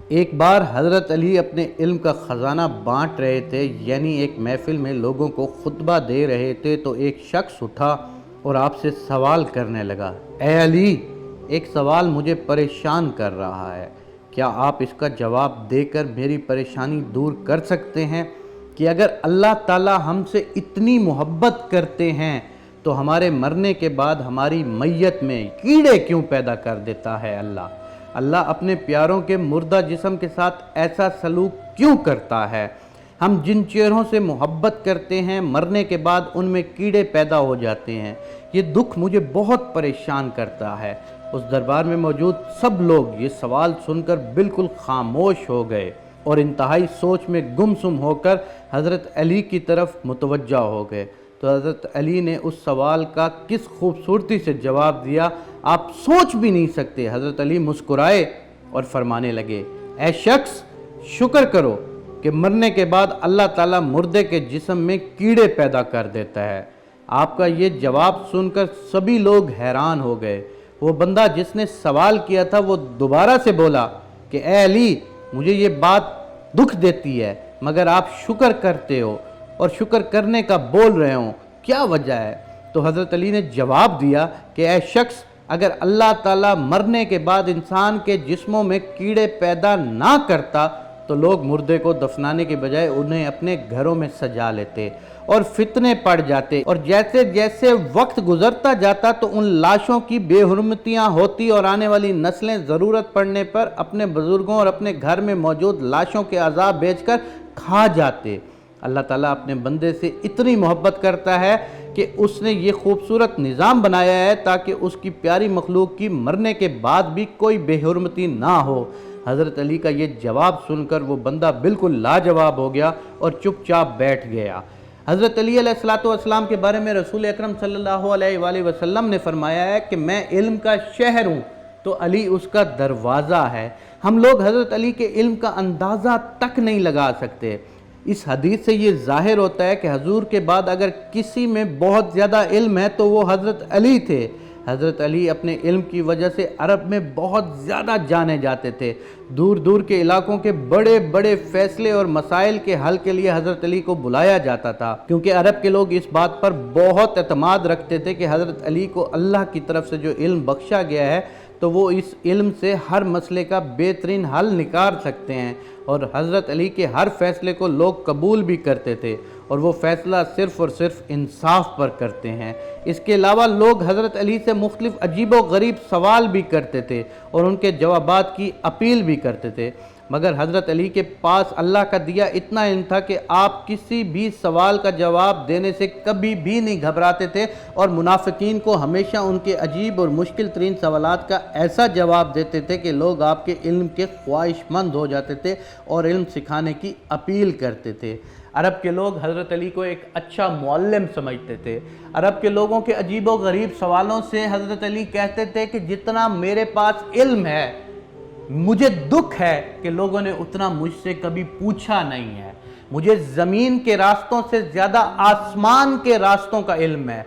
ایک بار حضرت علی اپنے علم کا خزانہ بانٹ رہے تھے، یعنی ایک محفل میں لوگوں کو خطبہ دے رہے تھے تو ایک شخص اٹھا اور آپ سے سوال کرنے لگا، اے علی، ایک سوال مجھے پریشان کر رہا ہے، کیا آپ اس کا جواب دے کر میری پریشانی دور کر سکتے ہیں کہ اگر اللہ تعالی ہم سے اتنی محبت کرتے ہیں تو ہمارے مرنے کے بعد ہماری میت میں کیڑے کیوں پیدا کر دیتا ہے؟ اللہ اپنے پیاروں کے مردہ جسم کے ساتھ ایسا سلوک کیوں کرتا ہے؟ ہم جن چہروں سے محبت کرتے ہیں مرنے کے بعد ان میں کیڑے پیدا ہو جاتے ہیں۔ یہ دکھ مجھے بہت پریشان کرتا ہے۔ اس دربار میں موجود سب لوگ یہ سوال سن کر بالکل خاموش ہو گئے اور انتہائی سوچ میں گمسم ہو کر حضرت علی کی طرف متوجہ ہو گئے۔ تو حضرت علی نے اس سوال کا کس خوبصورتی سے جواب دیا، آپ سوچ بھی نہیں سکتے۔ حضرت علی مسکرائے اور فرمانے لگے، اے شخص، شکر کرو کہ مرنے کے بعد اللہ تعالیٰ مردے کے جسم میں کیڑے پیدا کر دیتا ہے۔ آپ کا یہ جواب سن کر سبھی لوگ حیران ہو گئے۔ وہ بندہ جس نے سوال کیا تھا وہ دوبارہ سے بولا کہ اے علی، مجھے یہ بات دکھ دیتی ہے، مگر آپ شکر کرتے ہو اور شکر کرنے کا بول رہے ہوں، کیا وجہ ہے؟ تو حضرت علی نے جواب دیا کہ اے شخص، اگر اللہ تعالیٰ مرنے کے بعد انسان کے جسموں میں کیڑے پیدا نہ کرتا تو لوگ مردے کو دفنانے کے بجائے انہیں اپنے گھروں میں سجا لیتے اور فتنے پڑ جاتے، اور جیسے جیسے وقت گزرتا جاتا تو ان لاشوں کی بے حرمتیاں ہوتی اور آنے والی نسلیں ضرورت پڑنے پر اپنے بزرگوں اور اپنے گھر میں موجود لاشوں کے اعضاء بیچ کر کھا جاتے۔ اللہ تعالیٰ اپنے بندے سے اتنی محبت کرتا ہے کہ اس نے یہ خوبصورت نظام بنایا ہے تاکہ اس کی پیاری مخلوق کی مرنے کے بعد بھی کوئی بے حرمتی نہ ہو۔ حضرت علی کا یہ جواب سن کر وہ بندہ بالکل لاجواب ہو گیا اور چپ چاپ بیٹھ گیا۔ حضرت علی علیہ السلام کے بارے میں رسول اکرم صلی اللہ علیہ وآلہ وسلم نے فرمایا ہے کہ میں علم کا شہر ہوں تو علی اس کا دروازہ ہے۔ ہم لوگ حضرت علی کے علم کا اندازہ تک نہیں لگا سکتے۔ اس حدیث سے یہ ظاہر ہوتا ہے کہ حضور کے بعد اگر کسی میں بہت زیادہ علم ہے تو وہ حضرت علی تھے۔ حضرت علی اپنے علم کی وجہ سے عرب میں بہت زیادہ جانے جاتے تھے۔ دور دور کے علاقوں کے بڑے بڑے فیصلے اور مسائل کے حل کے لیے حضرت علی کو بلایا جاتا تھا، کیونکہ عرب کے لوگ اس بات پر بہت اعتماد رکھتے تھے کہ حضرت علی کو اللہ کی طرف سے جو علم بخشا گیا ہے تو وہ اس علم سے ہر مسئلے کا بہترین حل نکال سکتے ہیں، اور حضرت علی کے ہر فیصلے کو لوگ قبول بھی کرتے تھے، اور وہ فیصلہ صرف اور صرف انصاف پر کرتے ہیں۔ اس کے علاوہ لوگ حضرت علی سے مختلف عجیب و غریب سوال بھی کرتے تھے اور ان کے جوابات کی اپیل بھی کرتے تھے، مگر حضرت علی کے پاس اللہ کا دیا اتنا علم تھا کہ آپ کسی بھی سوال کا جواب دینے سے کبھی بھی نہیں گھبراتے تھے، اور منافقین کو ہمیشہ ان کے عجیب اور مشکل ترین سوالات کا ایسا جواب دیتے تھے کہ لوگ آپ کے علم کے خواہش مند ہو جاتے تھے اور علم سکھانے کی اپیل کرتے تھے۔ عرب کے لوگ حضرت علی کو ایک اچھا معلم سمجھتے تھے۔ عرب کے لوگوں کے عجیب و غریب سوالوں سے حضرت علی کہتے تھے کہ جتنا میرے پاس علم ہے، مجھے دکھ ہے کہ لوگوں نے اتنا مجھ سے کبھی پوچھا نہیں ہے۔ مجھے زمین کے راستوں سے زیادہ آسمان کے راستوں کا علم ہے۔